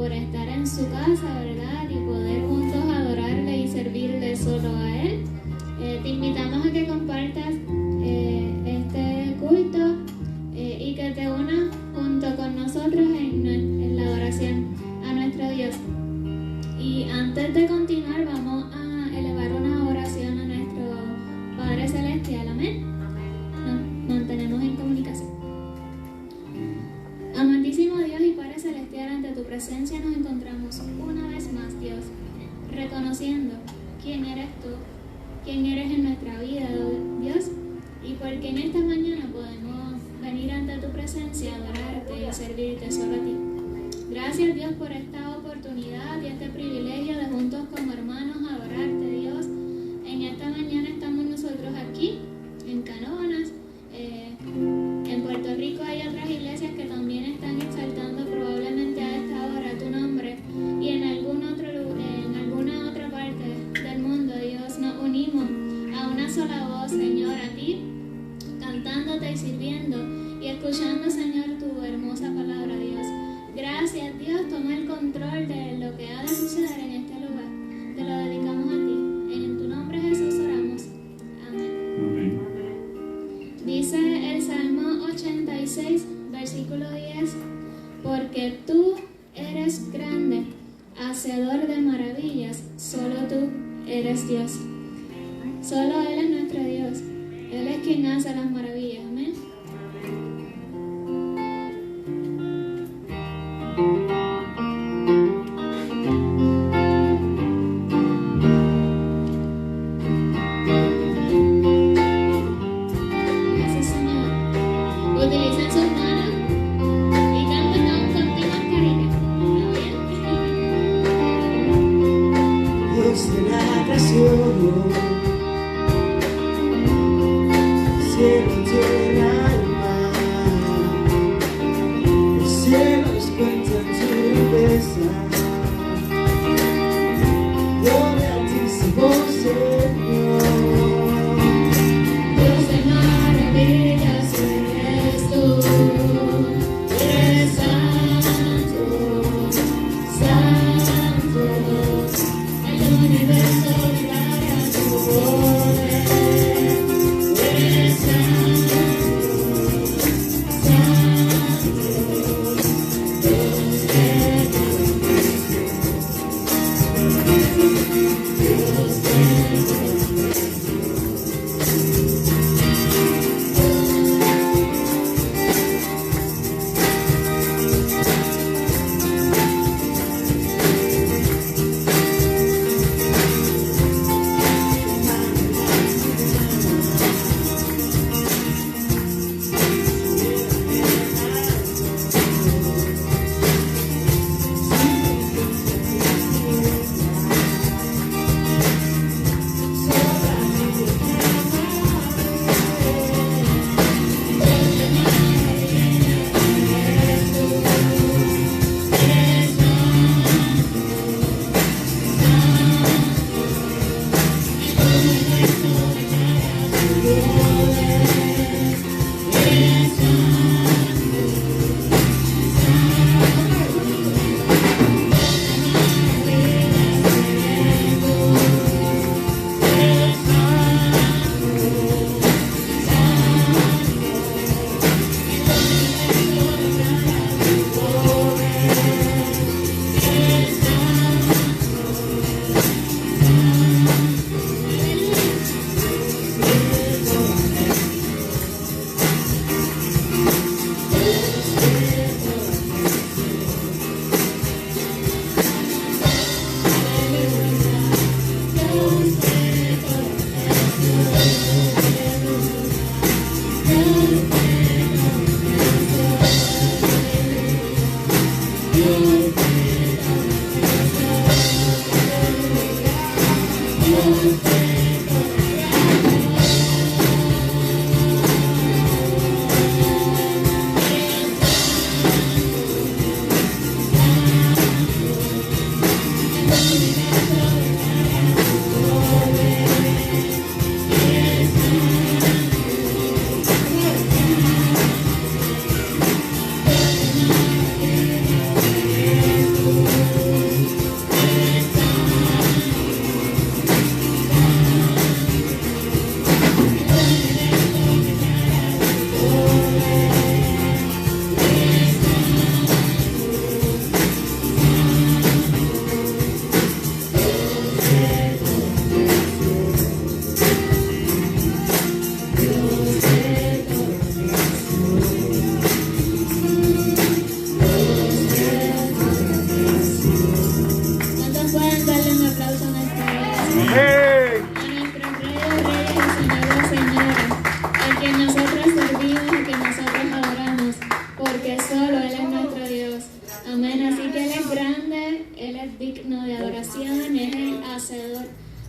por estar en su casa, ¿verdad? Y poder juntos adorarle y servirle solo a Él. Te invitamos a que compartas este culto y que te unas junto con nosotros en la adoración a nuestro Dios. Y antes de continuar, vamos a elevar una oración a nuestro Padre Celestial. Amén. Nos mantenemos en comunicación. Amantísimo Dios y Padre Celestial, ante tu presencia nos encontramos una vez más, Dios, reconociendo quién eres tú, quién eres en nuestra vida, Dios, y porque en esta mañana podemos venir ante tu presencia, adorarte y servirte solo a ti. Gracias, Dios, por esta oportunidad y este privilegio de juntos como hermanos adorarte, Dios. En esta mañana estamos nosotros aquí, en Canóvanas. En Puerto Rico hay otras iglesias que también están exaltando probablemente a esta hora tu nombre, y en alguna otra parte del mundo, Dios, nos unimos a una sola voz, Señor, a ti, cantándote y sirviendo y escuchando, Señor, tu hermosa palabra, Dios. Gracias, Dios, toma el control de lo que ha de suceder en este lugar. Te lo dedicamos a ti. En tu nombre, Jesús, oramos. Amén. Dice el Salmo 86, versículo 10, porque tú eres grande, hacedor de maravillas, solo tú eres Dios. Solo Él es nuestro Dios. Él es quien hace las maravillas. Amén. Universo, gloria a tu poder, eres santo.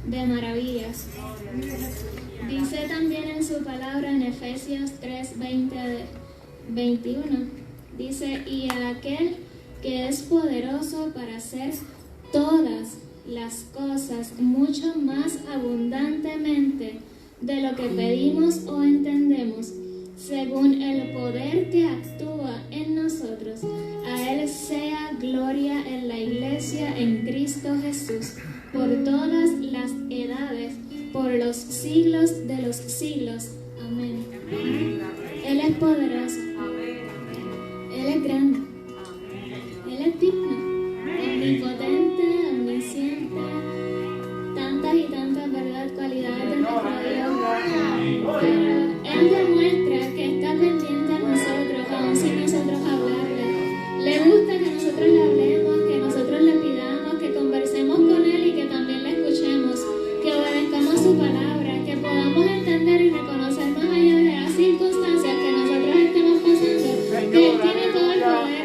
de maravillas. Dice también en su palabra en Efesios 3, 21, dice, y a aquel que es poderoso para hacer todas las cosas mucho más abundantemente de lo que pedimos o entendemos, según el poder que actúa en nosotros. A Él sea gloria en la Iglesia en Cristo Jesús, por todas las edades, por los siglos de los siglos. Amén. Él es poderoso. Él es grande. Él es digno, omnipotente, omnisciente, tantas y tantas, ¿verdad?, cualidades de nuestro Dios. Pero Él demuestra que está pendiente a nosotros, aun sin nosotros hablarle. Le gusta que nosotros le hablemos, que nosotros le pidamos, que conversemos con Él y que también le escuchemos, que obedezcamos su palabra, que podamos entender y reconocer más allá de las circunstancias que nosotros estemos pasando, que Él tiene todo el poder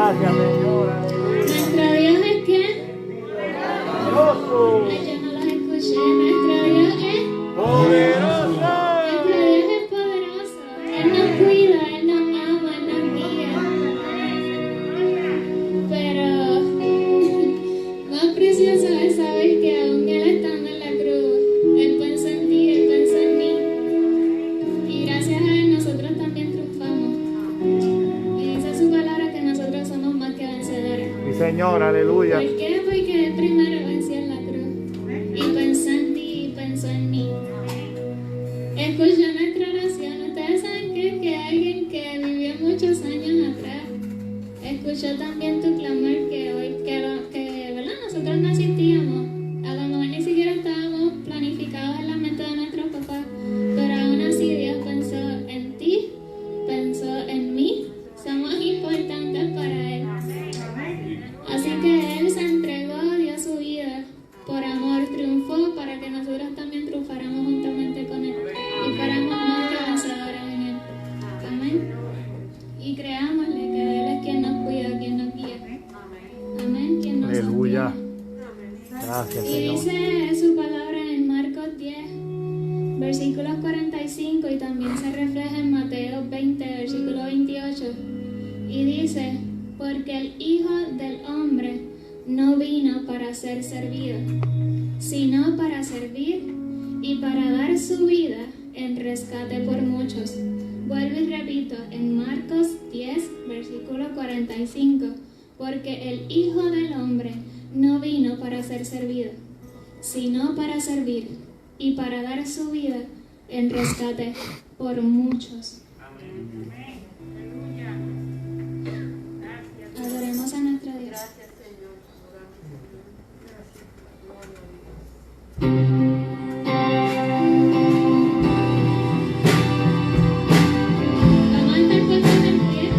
Gracias, Señor. Nuestro Dios es que Poderoso. ay, yo no los escuché. Nuestro Dios es Poderoso. nuestro Dios es poderoso. Él nos cuida, Él nos ama, Él nos guía. Pero más precioso es saber que aún Él estando en la cruz, Él pensó en ti, Él pensó en mí. Y gracias a Él nosotros también triunfamos. Y dice su palabra que nosotros somos más que vencedores. Sí, Señor, aleluya. ¿Por qué? Porque Él primero venció en la cruz. Y pensó en ti y pensó en mí. Escuchó nuestra oración. Ustedes saben que alguien que vivió muchos años atrás escuchó también tu clamor que hoy, que ¿verdad? Nosotros no asistíamos. A lo mejor ni siquiera estábamos planificados en la mente de nuestros papás. Pero aún así Dios pensó en ti, pensó en mí. Somos importantes para Él. Así que Él se entregó, dio su vida por amor, triunfó para que nosotros también triunfáramos juntamente con Él y fuéramos más que vencedores en Él. Amén. Y creámosle que Él es quien nos cuida, quien nos guía. Amén. Quien nos Aleluya. sostiene. Gracias, Y Señor. dice su palabra en Marcos 10, versículos 45, y también se refleja en Mateo 20, versículo 28. Y dice, porque el Hijo del Hombre no vino para ser servido, sino para servir y para dar su vida en rescate por muchos. Vuelvo y repito, en Marcos 10, versículo 45, porque el Hijo del Hombre no vino para ser servido, sino para servir y para dar su vida en rescate por muchos. Adoremos a nuestro Dios. Vamos a estar puestos en pie.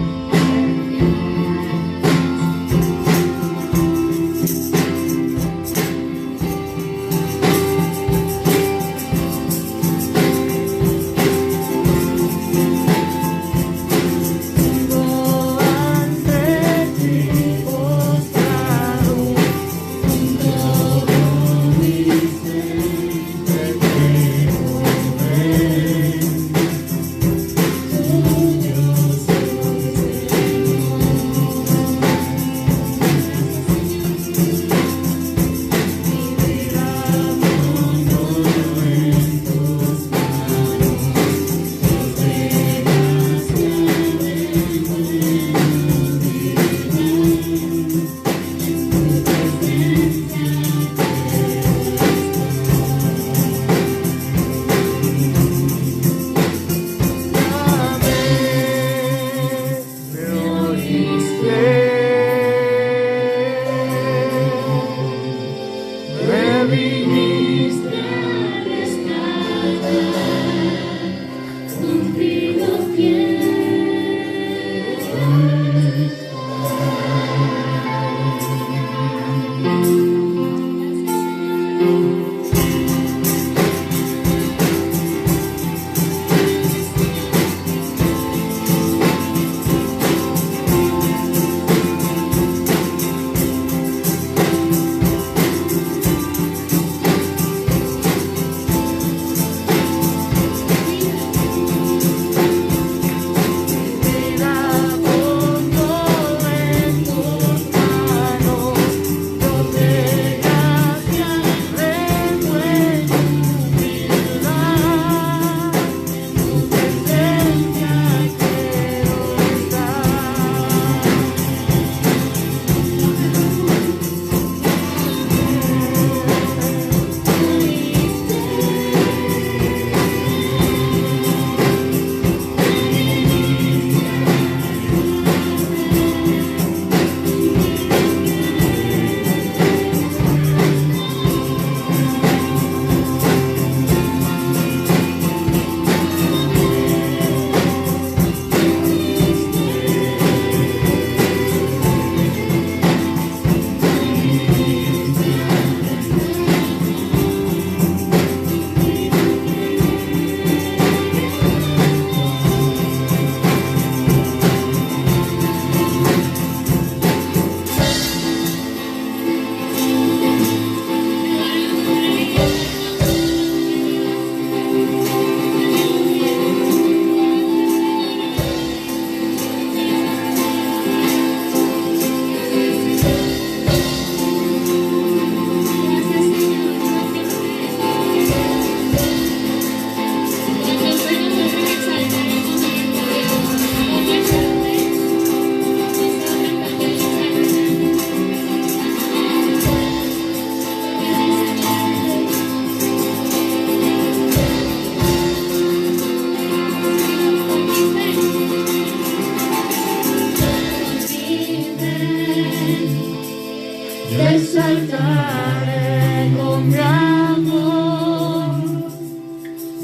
te exaltaré con mi amor,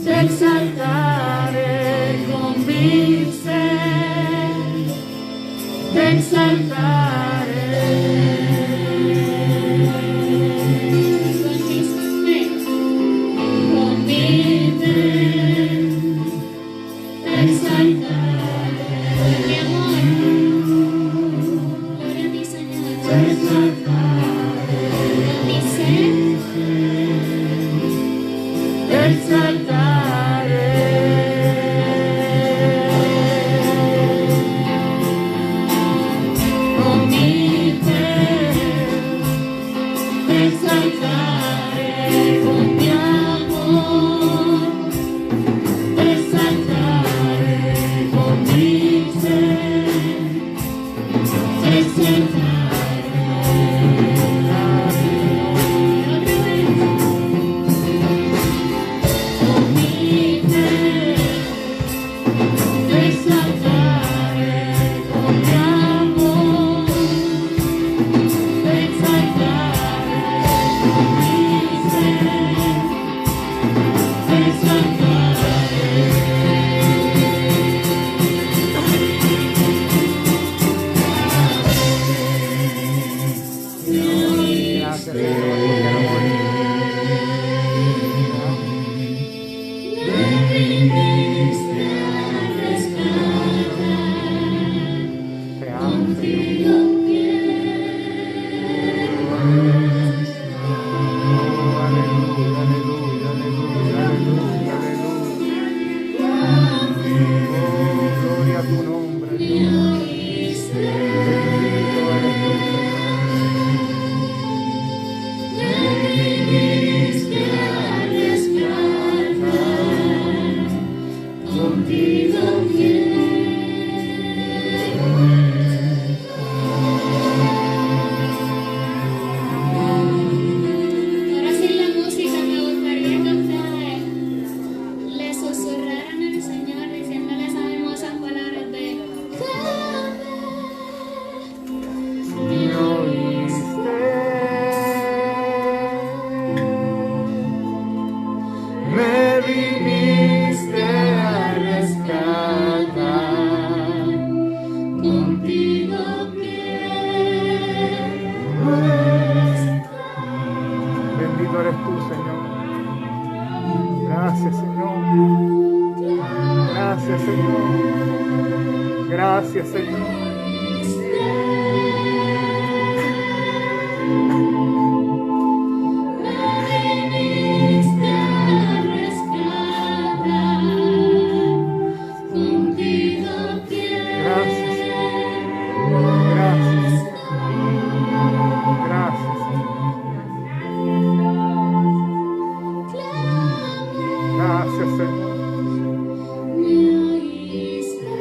te exaltaré con mi ser, te exaltaré. Con mi fe, te exaltaré, mi amor, gloria a ti, Señor, te exaltaré, con mi ser, te exaltaré. Con mi fe, te exaltaré, con mi amor, te exaltaré, con mi ser, te exaltaré. Otra vez. Con mi fe, te exaltaré, con mi amor, te exaltaré, con mi ser, te exaltaré. Gracias, Señor, porque eres bueno. Me viniste a rescatar, Te amo, Señor. contigo quiero estar. Oh, aleluya, aleluya, aleluya, aleluya, aleluya. Oh, gloria a tu nombre, Me Dios. oíste, Bendito eres tú, me viniste a rescatar, contigo quiero ahora sin la música me gustaría que ustedes le susurraran al Señor diciéndole esas hermosas palabras de me oíste, me viniste a rescatar, contigo quiero estar. bendito eres tú, Señor. Gracias, Señor. Gracias, Señor. Gracias, Señor. Viniste a rescatar, contigo quiero Gracias, Señor. Gracias. Gracias, Señor. Gracias, Señor. me oíste.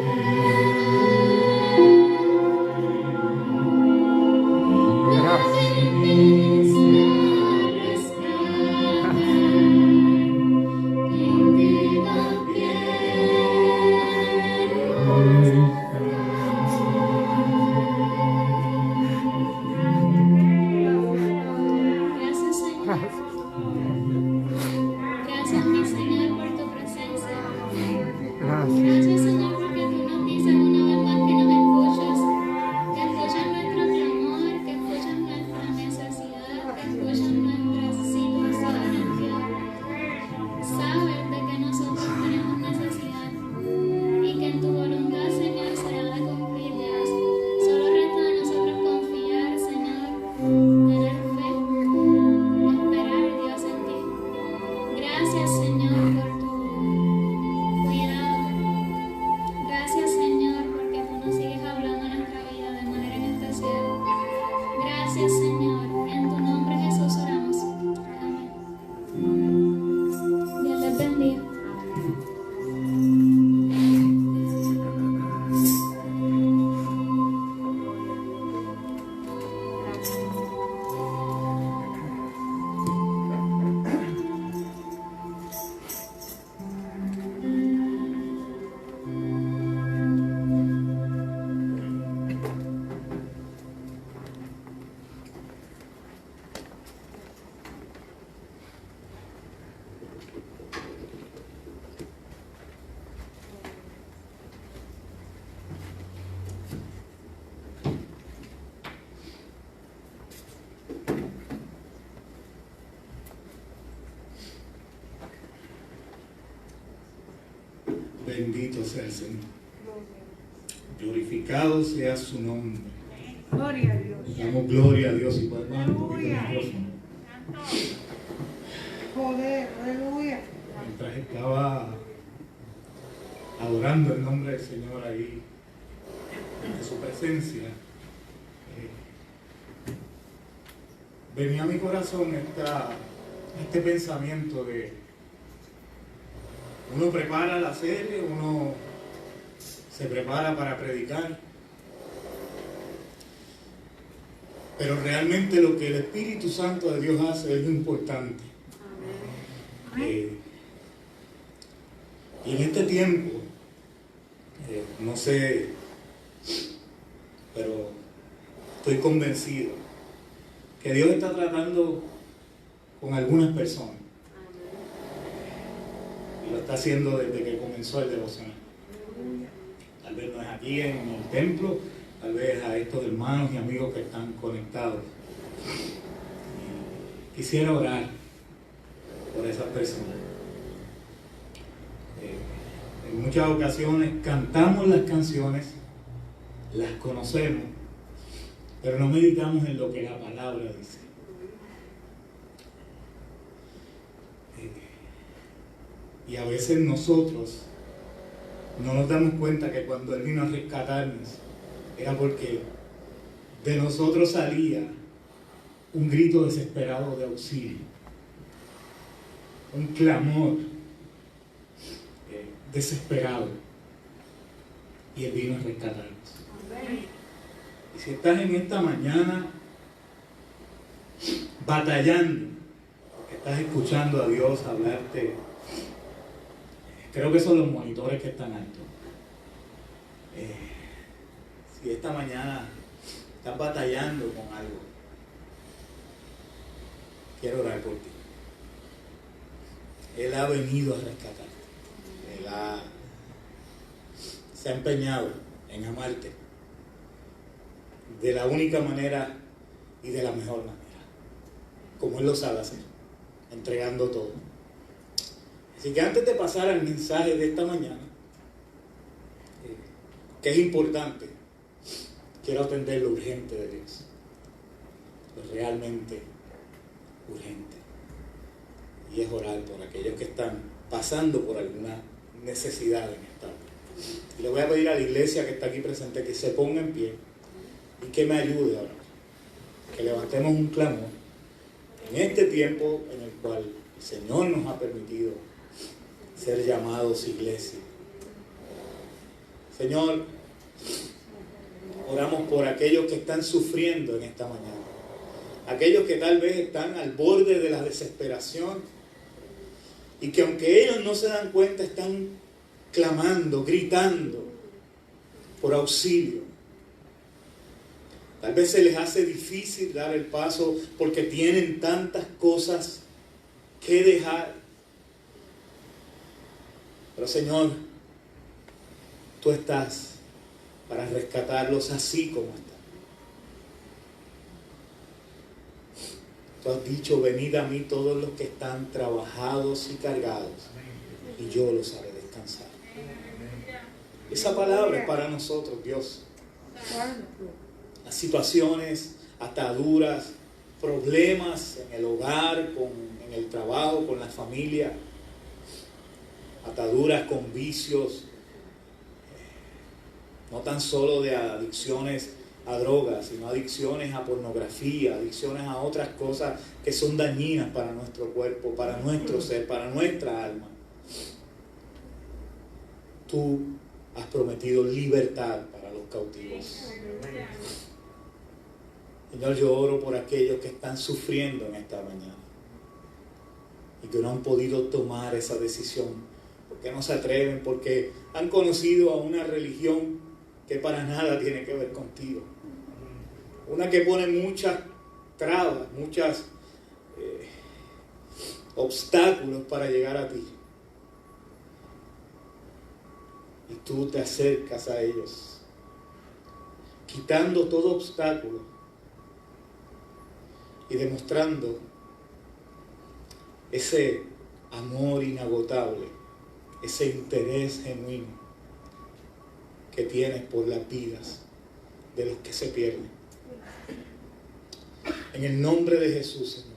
Gracias. Viniste a rescatar, contigo quiero. Gracias, Señor. Gracias. Gracias, mi Señor, por tu presencia. Gracias. Gracias, Señor, porque tú nos dices una vez más que nos escuchas, que escuchas nuestro clamor, que escuchas nuestra necesidad, que escuchas nuestras situaciones, Dios. Sabes de que nosotros tenemos necesidad y que en tu voluntad, Señor, será de cumplir, Dios. Solo resta de nosotros confiar, Señor, tener fe, esperar, Dios, en ti. Gracias, Señor, por tu cuidado. Gracias, Señor, porque tú nos sigues hablando en nuestra vida de manera en especial. Gracias, Señor. En tu nombre, Jesús, oramos. Amén. Dios les bendiga. Bendito sea el Señor. Glorificado sea su nombre. Gloria a Dios. Damos gloria a Dios y podemos dar un poquito de micrófono. Joder, aleluya. Mientras estaba adorando el nombre del Señor ahí, en su presencia, venía a mi corazón este pensamiento de uno prepara la serie, uno se prepara para predicar, pero realmente lo que el Espíritu Santo de Dios hace es lo importante. Y en este tiempo, no sé, pero estoy convencido que Dios está tratando con algunas personas. Y lo está haciendo desde que comenzó el devocional. Tal vez no es aquí en el templo, tal vez a estos hermanos y amigos que están conectados. Quisiera orar por esas personas. En muchas ocasiones cantamos las canciones, las conocemos, pero no meditamos en lo que la palabra dice. Y a veces nosotros no nos damos cuenta que cuando Él vino a rescatarnos era porque de nosotros salía un grito desesperado de auxilio, un clamor desesperado, y Él vino a rescatarnos. Y si estás en esta mañana batallando, que estás escuchando a Dios hablarte, creo que son los monitores que están altos. Si esta mañana estás batallando con algo, quiero orar por ti. Él ha venido a rescatarte. Él se ha empeñado en amarte de la única manera y de la mejor manera, como Él lo sabe hacer, entregando todo. Así que antes de pasar al mensaje de esta mañana, que es importante, quiero atender lo urgente de Dios, lo realmente urgente, y es orar por aquellos que están pasando por alguna necesidad en esta hora. Y le voy a pedir a la iglesia que está aquí presente que se ponga en pie y que me ayude ahora, que levantemos un clamor en este tiempo en el cual el Señor nos ha permitido ser llamados iglesia. Señor, oramos por aquellos que están sufriendo en esta mañana, aquellos que tal vez están al borde de la desesperación y que aunque ellos no se dan cuenta están clamando, gritando por auxilio. Tal vez se les hace difícil dar el paso porque tienen tantas cosas que dejar. Pero Señor, Tú estás para rescatarlos así como están. Tú has dicho, venid a mí todos los que están trabajados y cargados, y yo los haré descansar. Esa palabra es para nosotros, Dios. Las situaciones, ataduras, problemas en el hogar, en el trabajo, con la familia, ataduras con vicios, no tan solo de adicciones a drogas, sino adicciones a pornografía, adicciones a otras cosas que son dañinas para nuestro cuerpo, para nuestro ser, para nuestra alma. Tú has prometido libertad para los cautivos. Señor, yo oro por aquellos que están sufriendo en esta mañana y que no han podido tomar esa decisión, porque no se atreven, porque han conocido a una religión que para nada tiene que ver contigo. Una que pone muchas trabas, muchos obstáculos para llegar a ti. Y tú te acercas a ellos, quitando todo obstáculo y demostrando ese amor inagotable ese interés genuino que tienes por las vidas de los que se pierden. En el nombre de Jesús, Señor,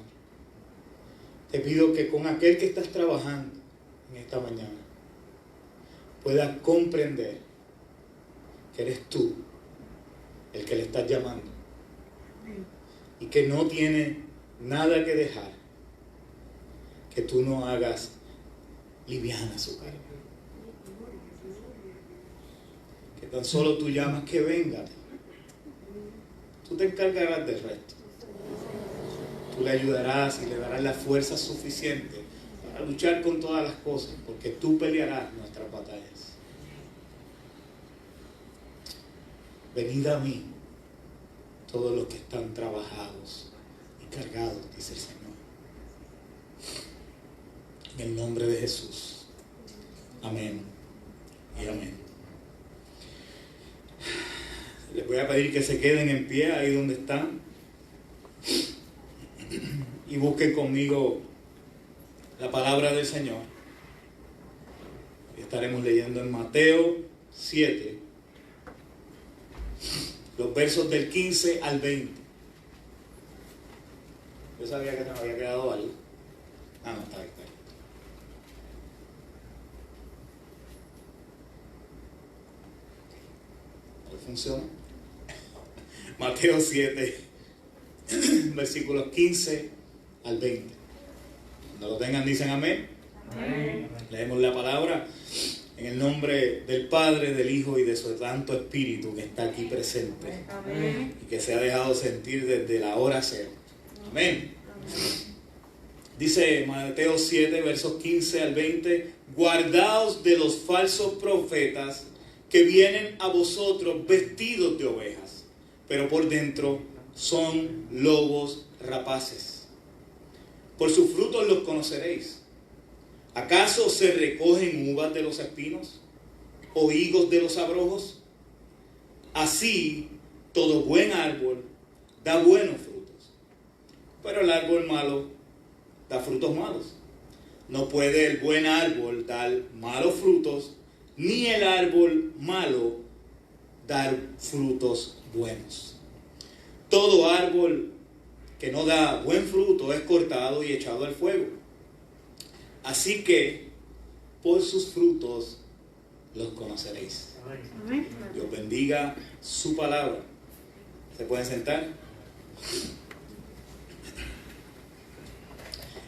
te pido que con aquel que estás trabajando en esta mañana puedas comprender que eres tú el que le estás llamando y que no tiene nada que dejar que tú no hagas liviana su carga. Que tan solo tú llamas que venga. Tú te encargarás del resto. Tú le ayudarás y le darás la fuerza suficiente para luchar con todas las cosas, porque tú pelearás nuestras batallas. Venid a mí, todos los que están trabajados y cargados, dice el Señor. En el nombre de Jesús. Amén y amén. Les voy a pedir que se queden en pie ahí donde están y busquen conmigo la palabra del Señor. Estaremos leyendo en Mateo 7, los versos del 15 al 20. Yo sabía que se me había quedado algo. No, está bien. ¿Hoy funciona? Mateo 7, versículos 15 al 20. Cuando lo tengan dicen amén. Amén. Leemos la palabra en el nombre del Padre, del Hijo y de su Santo Espíritu que está aquí presente. Amén. Y que se ha dejado sentir desde la hora cero. Amén. Amén. Dice Mateo 7, versos 15 al 20: guardaos de los falsos profetas que vienen a vosotros vestidos de ovejas, pero por dentro son lobos rapaces. Por sus frutos los conoceréis. ¿Acaso se recogen uvas de los espinos o higos de los abrojos? Así, todo buen árbol da buenos frutos, pero el árbol malo da frutos malos. No puede el buen árbol dar malos frutos, ni el árbol malo dar frutos buenos. Todo árbol que no da buen fruto es cortado y echado al fuego. Así que por sus frutos los conoceréis. Dios bendiga su palabra. ¿Se pueden sentar?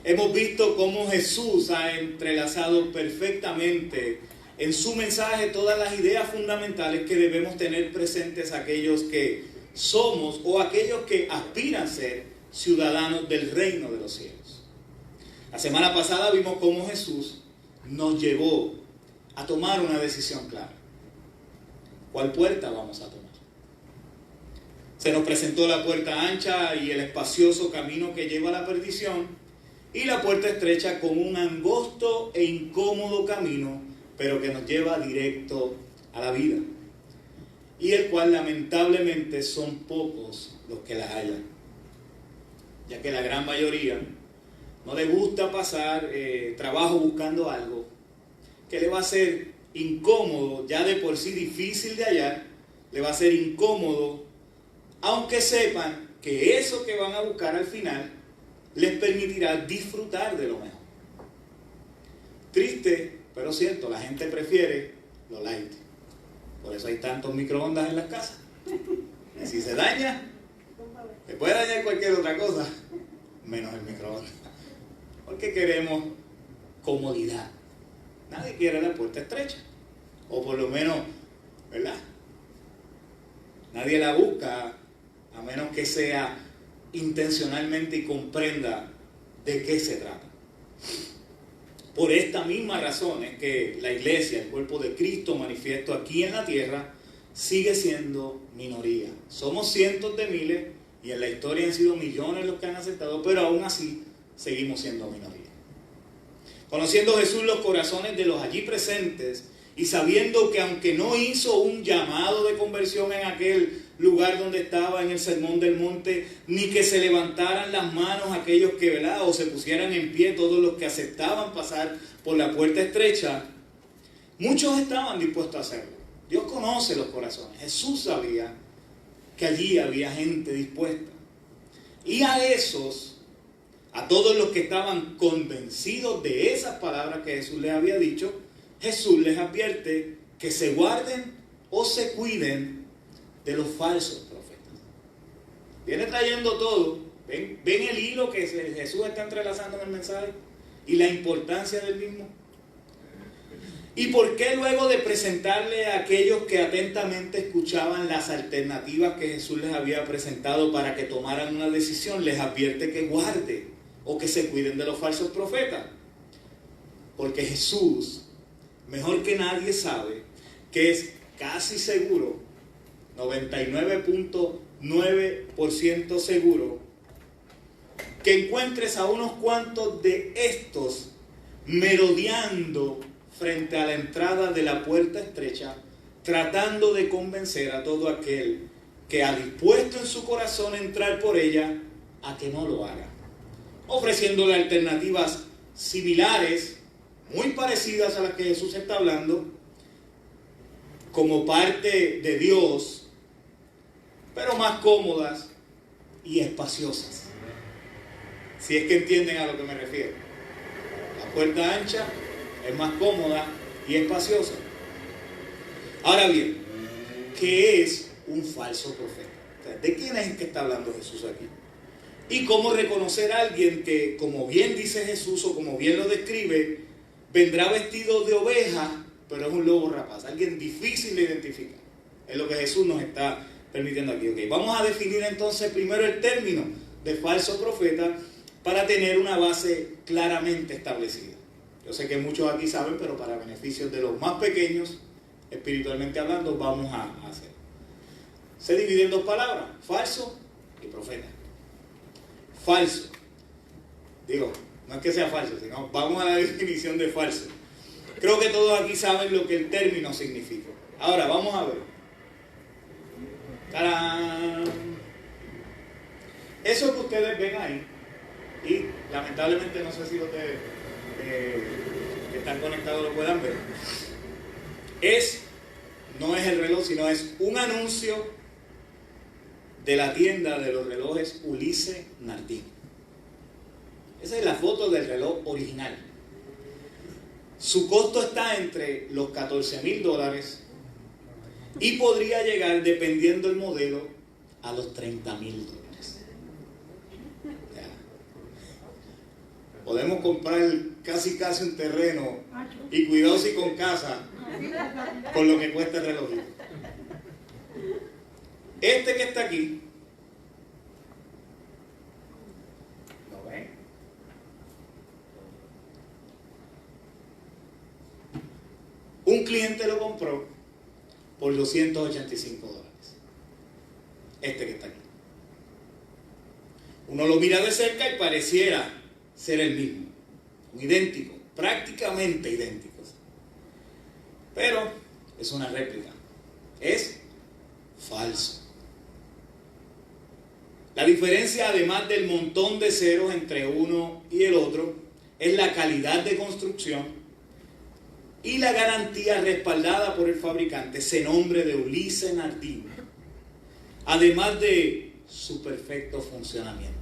Hemos visto cómo Jesús ha entrelazado perfectamente en su mensaje todas las ideas fundamentales que debemos tener presentes aquellos que somos o aquellos que aspiran a ser ciudadanos del reino de los cielos. La semana pasada vimos cómo Jesús nos llevó a tomar una decisión clara. ¿Cuál puerta vamos a tomar? Se nos presentó la puerta ancha y el espacioso camino que lleva a la perdición, y la puerta estrecha con un angosto e incómodo camino, pero que nos lleva directo a la vida, y el cual lamentablemente son pocos los que la hallan, ya que la gran mayoría no le gusta pasar trabajo buscando algo que le va a ser incómodo, ya de por sí difícil de hallar, le va a ser incómodo, aunque sepan que eso que van a buscar al final les permitirá disfrutar de lo mejor. Triste, pero cierto, la gente prefiere lo light. Por eso hay tantos microondas en las casas. Y si se daña, se puede dañar cualquier otra cosa, menos el microondas. Porque queremos comodidad. Nadie quiere la puerta estrecha. O por lo menos, ¿verdad? Nadie la busca, a menos que sea intencionalmente y comprenda de qué se trata. Por esta misma razón es que la iglesia, el cuerpo de Cristo manifiesto aquí en la tierra, sigue siendo minoría. Somos cientos de miles y en la historia han sido millones los que han aceptado, pero aún así seguimos siendo minoría. Conociendo Jesús los corazones de los allí presentes y sabiendo que aunque no hizo un llamado de conversión en aquel lugar donde estaba en el Sermón del Monte, ni que se levantaran las manos aquellos que, ¿verdad?, o se pusieran en pie todos los que aceptaban pasar por la puerta estrecha, Muchos estaban dispuestos a hacerlo. Dios conoce los corazones. Jesús sabía que allí había gente dispuesta. Y a esos, a todos los que estaban convencidos de esas palabras que Jesús les había dicho, Jesús les advierte que se guarden o se cuiden de los falsos profetas. Viene trayendo todo. ¿Ven el hilo que Jesús está entrelazando en el mensaje? Y la importancia del mismo. ¿Y por qué luego de presentarle a aquellos que atentamente escuchaban las alternativas que Jesús les había presentado para que tomaran una decisión, les advierte que guarde o que se cuiden de los falsos profetas? Porque Jesús, mejor que nadie, sabe que es casi seguro, 99.9% seguro, que encuentres a unos cuantos de estos merodeando frente a la entrada de la puerta estrecha, tratando de convencer a todo aquel que ha dispuesto en su corazón entrar por ella a que no lo haga, ofreciéndole alternativas similares, muy parecidas a las que Jesús está hablando, como parte de Dios, pero más cómodas y espaciosas. Si es que entienden a lo que me refiero. La puerta ancha es más cómoda y espaciosa. Ahora bien, ¿qué es un falso profeta? ¿De quién es el que está hablando Jesús aquí? ¿Y cómo reconocer a alguien que, como bien dice Jesús o como bien lo describe, vendrá vestido de oveja, pero es un lobo rapaz? Alguien difícil de identificar. Es lo que Jesús nos está permitiendo aquí. Okay, vamos a definir entonces primero el término de falso profeta para tener una base claramente establecida. Yo sé que muchos aquí saben, pero para beneficio de los más pequeños, espiritualmente hablando, vamos a hacer. Se divide en dos palabras, falso y profeta. Falso. Digo, no es que sea falso, sino vamos a la definición de falso. Creo que todos aquí saben lo que el término significa. Ahora, vamos a ver. ¡Tarán! Eso que ustedes ven ahí, y lamentablemente no sé si ustedes que están conectados lo puedan ver, no es el reloj, sino es un anuncio de la tienda de los relojes Ulises Nardín. Esa es la foto del reloj original. Su costo está entre los $14,000 y podría llegar, dependiendo del modelo, a los $30,000. Podemos comprar casi un terreno y cuidado si con casa por lo que cuesta el relojito. Este que está aquí, ¿lo ven? Un cliente lo compró por $285. Este que está aquí. Uno lo mira de cerca y pareciera ser el mismo, idéntico, prácticamente idénticos. Pero es una réplica, es falso. La diferencia, además del montón de ceros entre uno y el otro, es la calidad de construcción y la garantía respaldada por el fabricante, ese nombre de Ulises Nardín, además de su perfecto funcionamiento.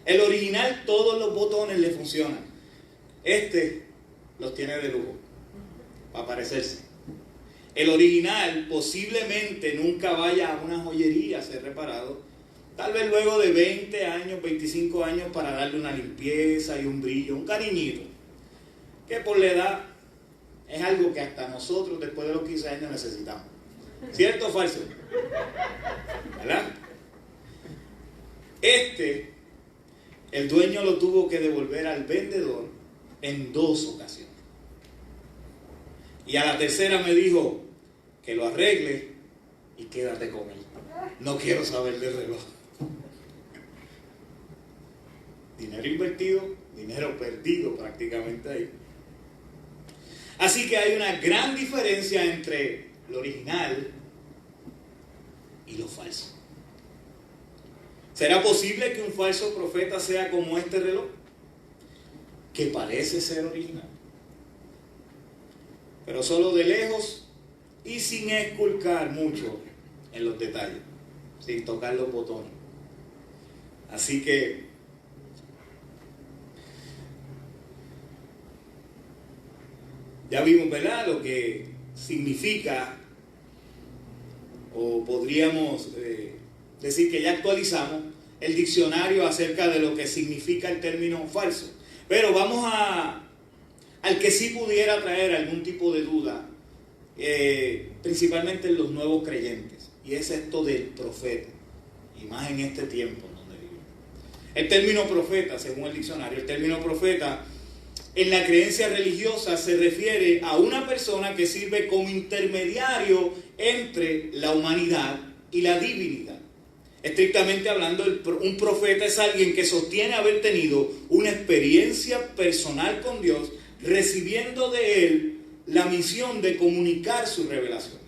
El original, todos los botones le funcionan. Este los tiene de lujo, para parecerse. El original posiblemente nunca vaya a una joyería a ser reparado. Tal vez luego de 20 años, 25 años, para darle una limpieza y un brillo, un cariñito, que por la edad es algo que hasta nosotros después de los 15 años necesitamos. ¿Cierto o falso? ¿Verdad? El dueño lo tuvo que devolver al vendedor en 2 ocasiones. Y a la tercera me dijo que lo arregle y quédate con él. No quiero saber del reloj. Dinero invertido, dinero perdido prácticamente ahí. Así que hay una gran diferencia entre lo original y lo falso. ¿Será posible que un falso profeta sea como este reloj, que parece ser original? pero solo de lejos y sin esculcar mucho en los detalles, sin tocar los botones. Así que ya vimos, ¿verdad?, lo que significa, o podríamos decir que ya actualizamos el diccionario acerca de lo que significa el término falso. Pero vamos al que sí pudiera traer algún tipo de duda, principalmente en los nuevos creyentes, y es esto del profeta, y más en este tiempo en donde vivimos. El término profeta, según el diccionario, el término profeta en la creencia religiosa se refiere a una persona que sirve como intermediario entre la humanidad y la divinidad. Estrictamente hablando, un profeta es alguien que sostiene haber tenido una experiencia personal con Dios, recibiendo de Él la misión de comunicar sus revelaciones.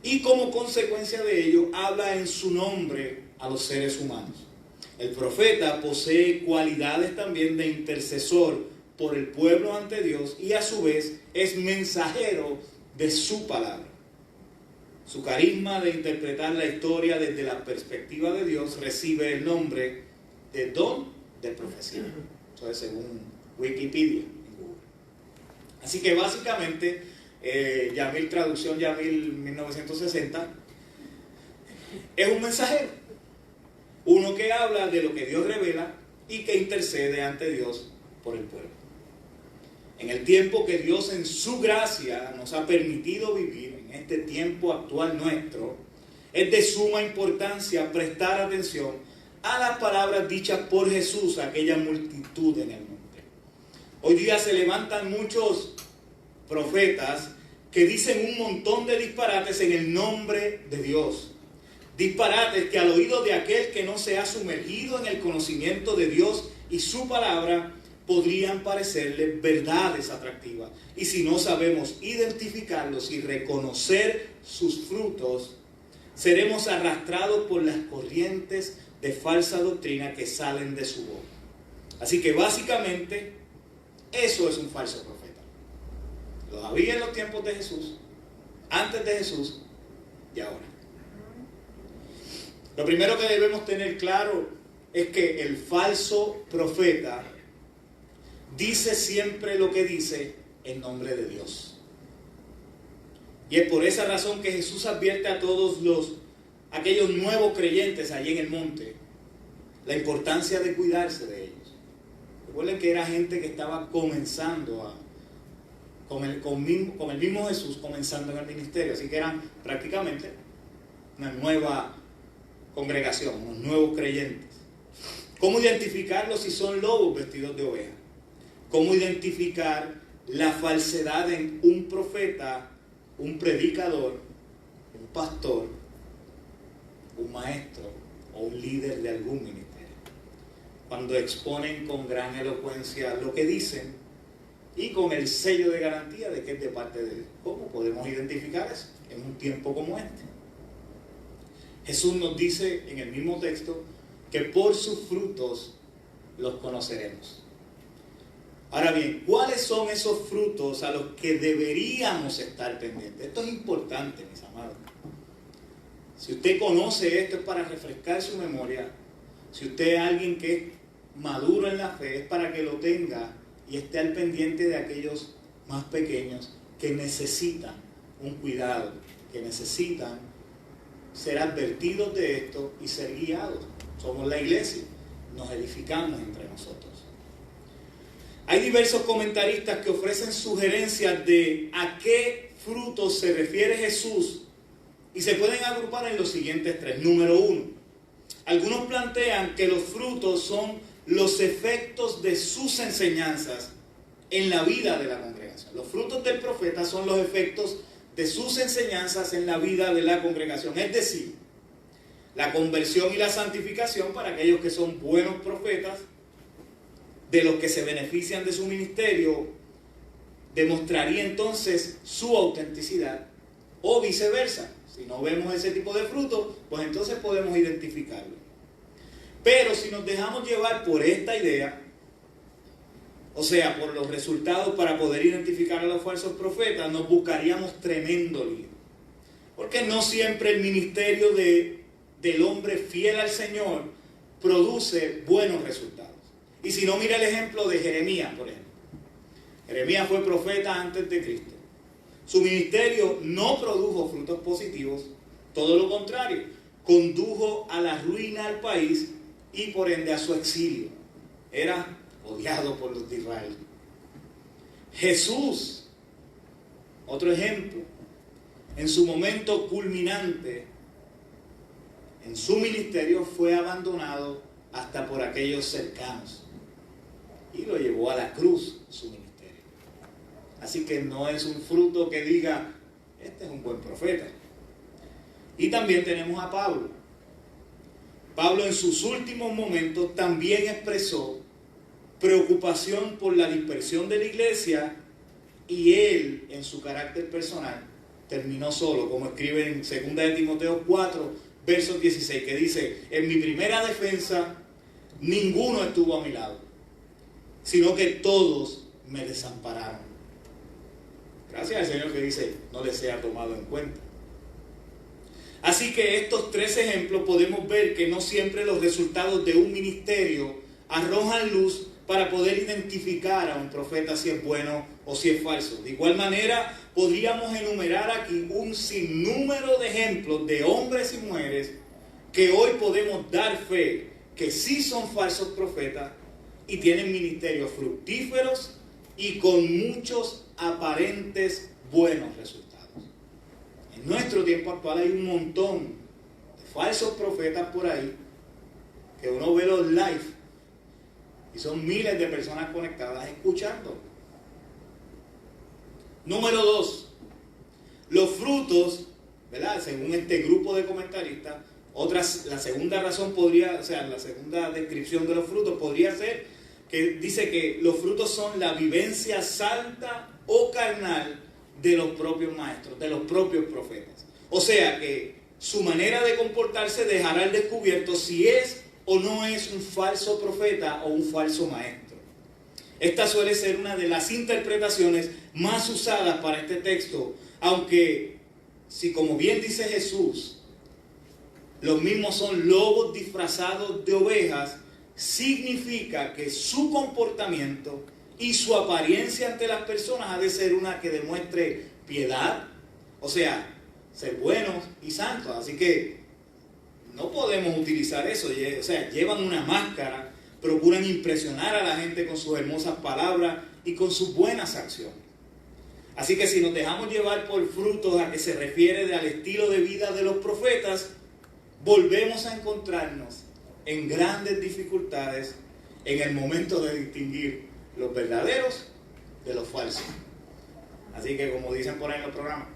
Y como consecuencia de ello, habla en su nombre a los seres humanos. El profeta posee cualidades también de intercesor por el pueblo ante Dios y a su vez es mensajero de su palabra. Su carisma de interpretar la historia desde la perspectiva de Dios recibe el nombre de don de profecía. Eso es según Wikipedia en Google. Así que básicamente, Yamil, traducción Yamil 1960, es un mensajero. Uno que habla de lo que Dios revela y que intercede ante Dios por el pueblo. En el tiempo que Dios en su gracia nos ha permitido vivir, en este tiempo actual nuestro, es de suma importancia prestar atención a las palabras dichas por Jesús a aquella multitud en el monte. Hoy día se levantan muchos profetas que dicen un montón de disparates en el nombre de Dios. Disparates que al oído de aquel que no se ha sumergido en el conocimiento de Dios y su palabra, podrían parecerle verdades atractivas. Y si no sabemos identificarlos y reconocer sus frutos, seremos arrastrados por las corrientes de falsa doctrina que salen de su boca. Así que básicamente, eso es un falso profeta. Lo había en los tiempos de Jesús, antes de Jesús y ahora. Lo primero que debemos tener claro es que el falso profeta dice siempre lo que dice en nombre de Dios. Y es por esa razón que Jesús advierte a todos aquellos nuevos creyentes allí en el monte la importancia de cuidarse de ellos. Recuerden que era gente que estaba comenzando con el mismo Jesús comenzando en el ministerio, así que eran prácticamente una nueva congregación, unos nuevos creyentes. ¿Cómo identificarlos si son lobos vestidos de oveja? ¿Cómo identificar la falsedad en un profeta, un predicador, un pastor, un maestro o un líder de algún ministerio? Cuando exponen con gran elocuencia lo que dicen y con el sello de garantía de que es de parte de Dios. ¿Cómo podemos identificar eso en un tiempo como este? Jesús nos dice en el mismo texto que por sus frutos los conoceremos. Ahora bien, ¿cuáles son esos frutos a los que deberíamos estar pendientes? Esto es importante, mis amados. Si usted conoce esto, es para refrescar su memoria. Si usted es alguien que es maduro en la fe, es para que lo tenga y esté al pendiente de aquellos más pequeños que necesitan un cuidado, que necesitan ser advertidos de esto y ser guiados. Somos la iglesia, nos edificamos entre nosotros. Hay diversos comentaristas que ofrecen sugerencias de a qué frutos se refiere Jesús y se pueden agrupar en los siguientes tres. Número 1, algunos plantean que los frutos son los efectos de sus enseñanzas en la vida de la congregación. Los frutos del profeta son los efectos de sus enseñanzas en la vida de la congregación, es decir, la conversión y la santificación para aquellos que son buenos profetas, de los que se benefician de su ministerio, demostraría entonces su autenticidad, o viceversa. Si no vemos ese tipo de frutos, pues entonces podemos identificarlo. Pero si nos dejamos llevar por esta idea, o sea, por los resultados para poder identificar a los falsos profetas, nos buscaríamos tremendo lío. Porque no siempre el ministerio del hombre fiel al Señor produce buenos resultados. Y si no, mira el ejemplo de Jeremías, por ejemplo. Jeremías fue profeta antes de Cristo. Su ministerio no produjo frutos positivos, todo lo contrario, condujo a la ruina al país y por ende a su exilio. Era odiado por los de Israel. Jesús, otro ejemplo, en su momento culminante, en su ministerio fue abandonado hasta por aquellos cercanos y lo llevó a la cruz su ministerio. Así que no es un fruto que diga, este es un buen profeta. Y también tenemos a Pablo. Pablo en sus últimos momentos también expresó preocupación por la dispersión de la iglesia y él, en su carácter personal, terminó solo, como escribe en 2 de Timoteo 4, verso 16, que dice, en mi primera defensa, ninguno estuvo a mi lado, sino que todos me desampararon. Gracias al Señor que dice, no les sea tomado en cuenta. Así que estos tres ejemplos podemos ver que no siempre los resultados de un ministerio arrojan luz para poder identificar a un profeta si es bueno o si es falso. De igual manera, podríamos enumerar aquí un sinnúmero de ejemplos de hombres y mujeres que hoy podemos dar fe que sí son falsos profetas y tienen ministerios fructíferos y con muchos aparentes buenos resultados. En nuestro tiempo actual hay un montón de falsos profetas por ahí que uno ve los live y son miles de personas conectadas escuchando. Número 2, los frutos, ¿verdad? Según este grupo de comentaristas, la segunda razón podría, o sea, la segunda descripción de los frutos podría ser que dice que los frutos son la vivencia santa o carnal de los propios maestros, de los propios profetas. O sea que su manera de comportarse dejará al descubierto si es o no es un falso profeta o un falso maestro. Esta suele ser una de las interpretaciones más usadas para este texto, aunque si, como bien dice Jesús, los mismos son lobos disfrazados de ovejas, significa que su comportamiento y su apariencia ante las personas ha de ser una que demuestre piedad, o sea, ser buenos y santos. Así que no podemos utilizar eso, o sea, llevan una máscara, procuran impresionar a la gente con sus hermosas palabras y con sus buenas acciones. Así que si nos dejamos llevar por frutos a que se refiere al estilo de vida de los profetas, volvemos a encontrarnos en grandes dificultades en el momento de distinguir los verdaderos de los falsos. Así que como dicen por ahí en los programas.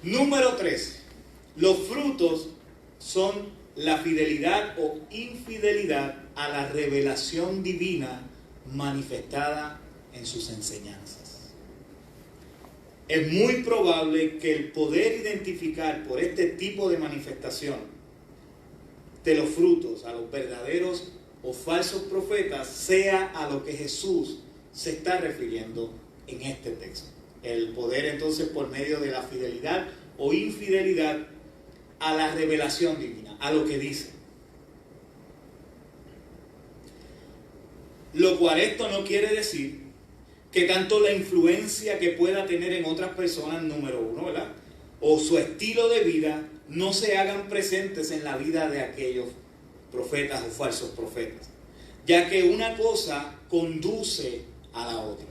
Número 3. Los frutos son la fidelidad o infidelidad a la revelación divina manifestada en sus enseñanzas. Es muy probable que el poder identificar por este tipo de manifestación de los frutos a los verdaderos o falsos profetas sea a lo que Jesús se está refiriendo en este texto. El poder entonces por medio de la fidelidad o infidelidad a la revelación divina, a lo que dice. Lo cual esto no quiere decir que tanto la influencia que pueda tener en otras personas, número uno, ¿verdad?, o su estilo de vida, no se hagan presentes en la vida de aquellos profetas o falsos profetas, ya que una cosa conduce a la otra.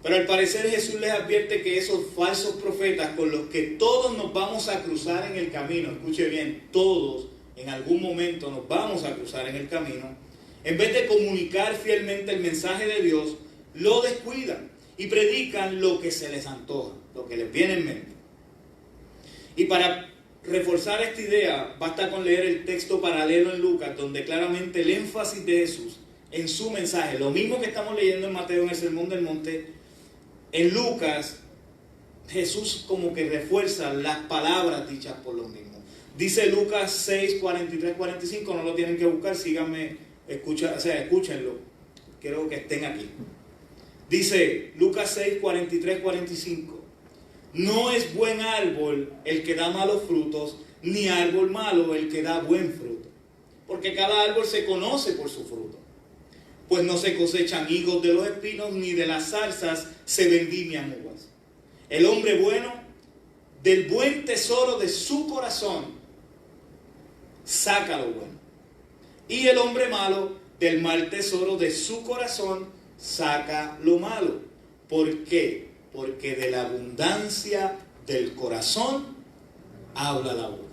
Pero al parecer Jesús les advierte que esos falsos profetas con los que todos nos vamos a cruzar en el camino, escuche bien, todos en algún momento nos vamos a cruzar en el camino, en vez de comunicar fielmente el mensaje de Dios, lo descuidan y predican lo que se les antoja, lo que les viene en mente. Y para reforzar esta idea, basta con leer el texto paralelo en Lucas, donde claramente el énfasis de Jesús en su mensaje, lo mismo que estamos leyendo en Mateo en el Sermón del Monte, en Lucas Jesús como que refuerza las palabras dichas por los mismos. Dice Lucas 6, 43, 45, no lo tienen que buscar, síganme, escúchenlo. Quiero que estén aquí. Dice Lucas 6, 43, 45. No es buen árbol el que da malos frutos, ni árbol malo el que da buen fruto. Porque cada árbol se conoce por su fruto. Pues no se cosechan higos de los espinos, ni de las zarzas se vendimian uvas. El hombre bueno, del buen tesoro de su corazón, saca lo bueno. Y el hombre malo, del mal tesoro de su corazón, saca lo malo. ¿Por qué? Porque de la abundancia del corazón habla la boca.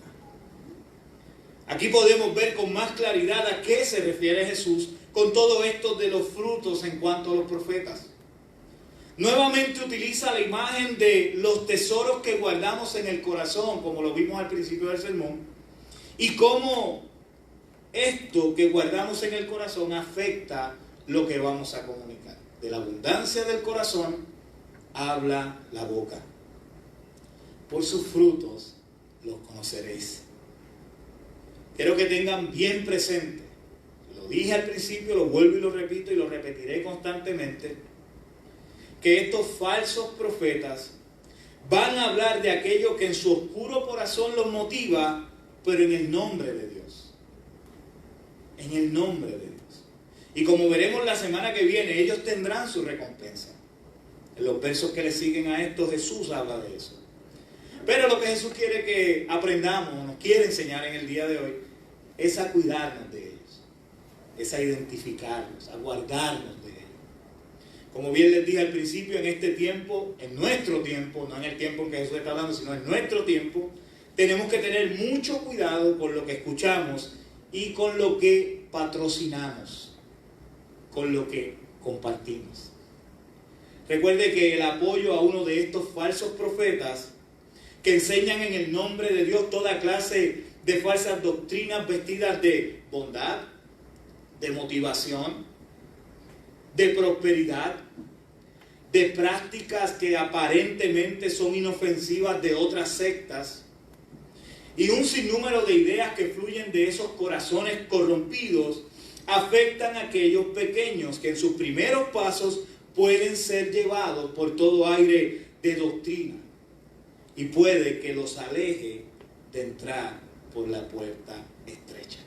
Aquí podemos ver con más claridad a qué se refiere Jesús con todo esto de los frutos en cuanto a los profetas. Nuevamente utiliza la imagen de los tesoros que guardamos en el corazón, como lo vimos al principio del sermón, y cómo esto que guardamos en el corazón afecta lo que vamos a comunicar. De la abundancia del corazón habla la boca. Por sus frutos los conoceréis. Quiero que tengan bien presente, lo dije al principio, lo vuelvo y lo repito y lo repetiré constantemente, que estos falsos profetas van a hablar de aquello que en su oscuro corazón los motiva, pero en el nombre de Dios. En el nombre de Dios. Y como veremos la semana que viene, ellos tendrán su recompensa. En los versos que le siguen a esto, Jesús habla de eso. Pero lo que Jesús quiere que aprendamos, nos quiere enseñar en el día de hoy, es a cuidarnos de ellos. Es a identificarlos, a guardarnos de ellos. Como bien les dije al principio, en este tiempo, en nuestro tiempo, no en el tiempo en que Jesús está hablando, sino en nuestro tiempo, tenemos que tener mucho cuidado con lo que escuchamos y con lo que patrocinamos, con lo que compartimos. Recuerde que el apoyo a uno de estos falsos profetas que enseñan en el nombre de Dios toda clase de falsas doctrinas vestidas de bondad, de motivación, de prosperidad, de prácticas que aparentemente son inofensivas de otras sectas, y un sinnúmero de ideas que fluyen de esos corazones corrompidos afectan a aquellos pequeños que en sus primeros pasos pueden ser llevados por todo aire de doctrina y puede que los aleje de entrar por la puerta estrecha.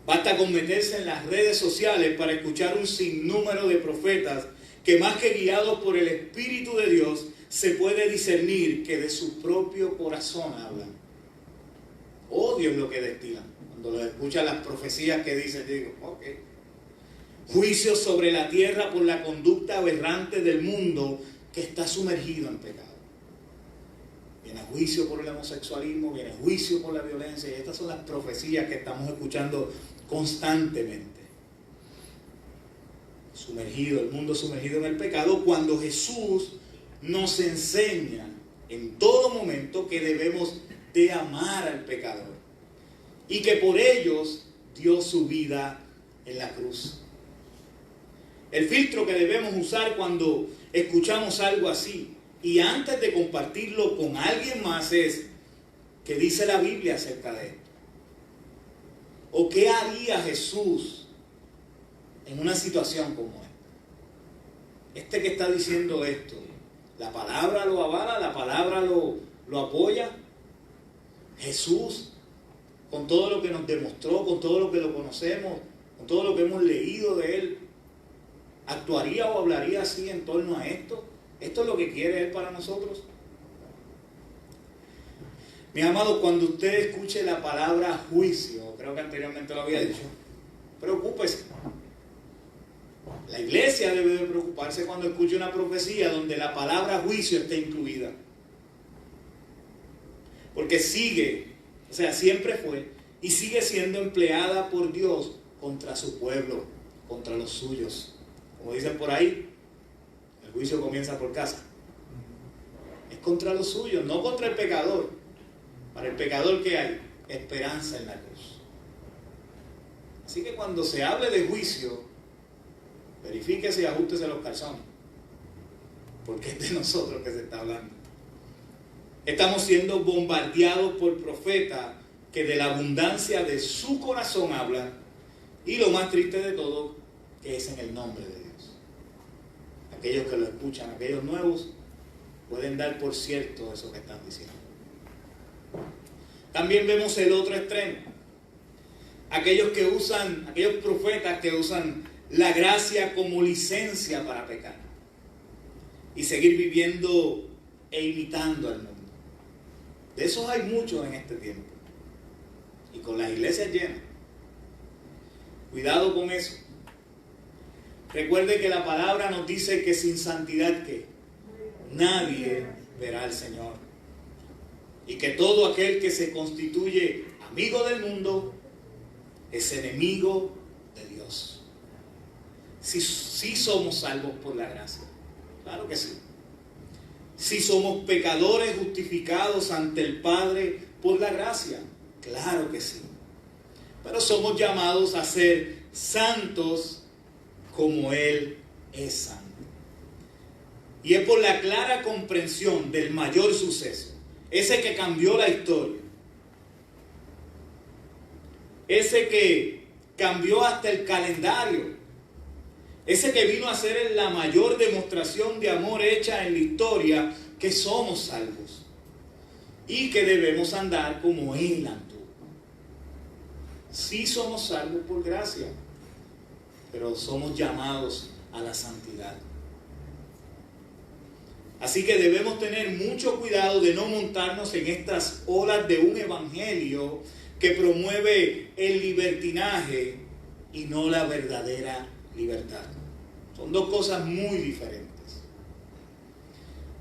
Basta con meterse en las redes sociales para escuchar un sinnúmero de profetas que más que guiados por el Espíritu de Dios se puede discernir que de su propio corazón hablan. Odio es lo que destilan. Cuando lo escuchan las profecías que dicen, digo, ok. Juicio sobre la tierra por la conducta aberrante del mundo que está sumergido en pecado. Viene juicio por el homosexualismo, viene juicio por la violencia, y estas son las profecías que estamos escuchando constantemente. Sumergido, el mundo sumergido en el pecado, cuando Jesús nos enseña en todo momento que debemos de amar al pecador y que por ellos dio su vida en la cruz. El filtro que debemos usar cuando escuchamos algo así y antes de compartirlo con alguien más es: ¿qué dice la Biblia acerca de esto? ¿O qué haría Jesús en una situación como esta? Este que está diciendo esto, ¿la palabra lo avala? ¿La palabra lo apoya? Jesús, con todo lo que nos demostró, con todo lo que lo conocemos, con todo lo que hemos leído de Él, ¿actuaría o hablaría así en torno a esto? ¿Esto es lo que quiere Él para nosotros? Mis amados, cuando usted escuche la palabra juicio, creo que anteriormente lo había dicho, preocúpese. La iglesia debe de preocuparse cuando escuche una profecía donde la palabra juicio esté incluida. Porque siempre fue y sigue siendo empleada por Dios contra su pueblo, contra los suyos. Como dicen por ahí, el juicio comienza por casa. Es contra los suyos, no contra el pecador. Para el pecador, ¿qué hay? Esperanza en la cruz. Así que cuando se hable de juicio, verifíquese y ajústese los calzones. porque es de nosotros que se está hablando. Estamos siendo bombardeados por profetas que de la abundancia de su corazón hablan, y lo más triste de todo, que es en el nombre de Dios. Aquellos que lo escuchan, aquellos nuevos, pueden dar por cierto eso que están diciendo. También vemos el otro extremo. Aquellos profetas que usan la gracia como licencia para pecar y seguir viviendo e imitando al mundo. De esos hay muchos en este tiempo, y con las iglesias llenas. Cuidado con eso. Recuerde que la palabra nos dice que sin santidad, ¿qué? Nadie verá al Señor. Y que todo aquel que se constituye amigo del mundo es enemigo de Dios. Sí somos salvos por la gracia. Claro que sí. Si somos pecadores justificados ante el Padre por la gracia. Claro que sí. Pero somos llamados a ser santos como Él es santo. Y es por la clara comprensión del mayor suceso, ese que cambió la historia, ese que cambió hasta el calendario, ese que vino a ser la mayor demostración de amor hecha en la historia, que somos salvos y que debemos andar como Él andó. Sí somos salvos por gracia, pero somos llamados a la santidad. Así que debemos tener mucho cuidado de no montarnos en estas olas de un evangelio que promueve el libertinaje y no la verdadera libertad. Son dos cosas muy diferentes.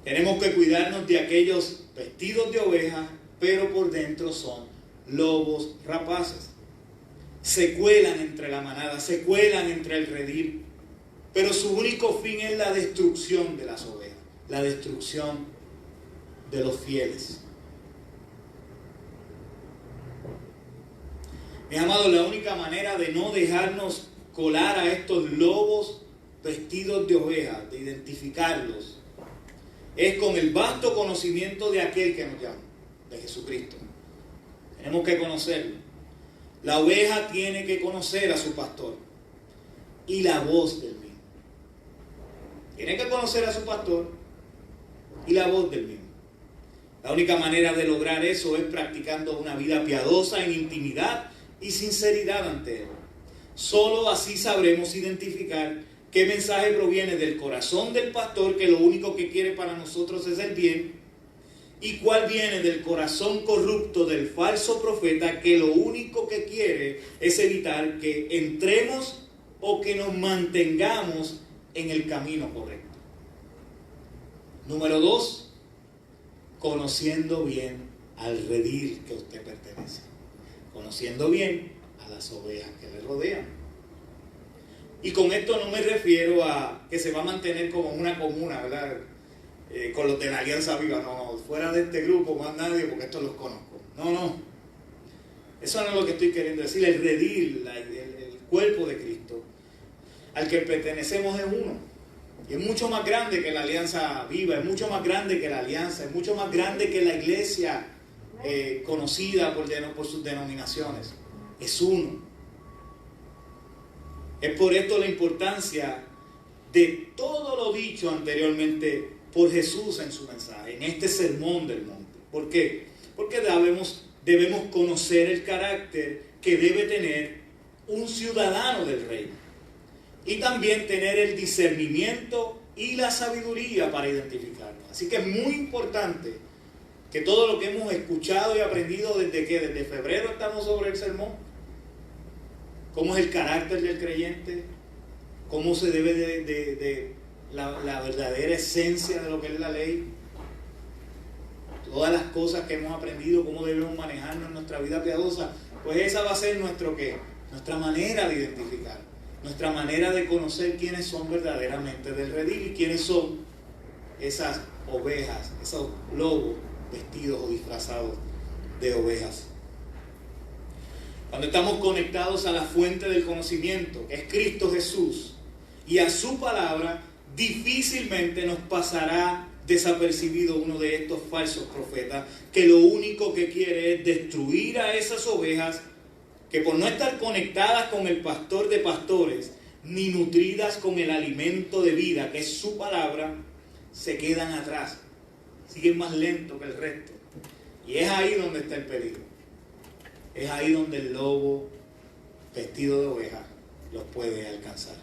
Tenemos que cuidarnos de aquellos vestidos de ovejas, pero por dentro son lobos rapaces. Se cuelan entre la manada, se cuelan entre el redil, pero su único fin es la destrucción de las ovejas, la destrucción de los fieles. Mis amados, la única manera de no dejarnos colar a estos lobos vestidos de ovejas, de identificarlos, es con el vasto conocimiento de aquel que nos llama, de Jesucristo. Tenemos que conocerlo. La oveja tiene que conocer a su pastor y la voz del mismo. Tiene que conocer a su pastor y la voz del mismo. La única manera de lograr eso es practicando una vida piadosa en intimidad y sinceridad ante Él. Solo así sabremos identificar qué mensaje proviene del corazón del pastor, que lo único que quiere para nosotros es el bien, y cuál viene del corazón corrupto del falso profeta, que lo único que quiere es evitar que entremos o que nos mantengamos en el camino correcto. Número 2, conociendo bien al redil que usted pertenece. Conociendo bien a las ovejas que le rodean. Y con esto no me refiero a que se va a mantener como una comuna, ¿verdad? Con los de la Alianza Viva. No, fuera de este grupo, más nadie, porque estos los conozco. No. Eso no es lo que estoy queriendo decir. El redil, el cuerpo de Cristo, al que pertenecemos, es uno. Y es mucho más grande que la Alianza Viva, es mucho más grande que la Alianza, es mucho más grande que la iglesia conocida por sus denominaciones. Es uno. Es por esto la importancia de todo lo dicho anteriormente por Jesús en su mensaje, en este sermón del monte. ¿Por qué? Porque debemos conocer el carácter que debe tener un ciudadano del reino. Y también tener el discernimiento y la sabiduría para identificarlo. Así que es muy importante que todo lo que hemos escuchado y aprendido desde febrero estamos sobre el sermón. ¿Cómo es el carácter del creyente? ¿Cómo se debe de la verdadera esencia de lo que es la ley? Todas las cosas que hemos aprendido, cómo debemos manejarnos en nuestra vida piadosa. Pues esa va a ser nuestra manera de identificar. Nuestra manera de conocer quiénes son verdaderamente del redil y quiénes son esas ovejas, esos lobos vestidos o disfrazados de ovejas. Cuando estamos conectados a la fuente del conocimiento, que es Cristo Jesús, y a su palabra, difícilmente nos pasará desapercibido uno de estos falsos profetas que lo único que quiere es destruir a esas ovejas que por no estar conectadas con el pastor de pastores ni nutridas con el alimento de vida que es su palabra, se quedan atrás, siguen más lento que el resto. Y es ahí donde está el peligro. Es ahí donde el lobo vestido de oveja los puede alcanzar.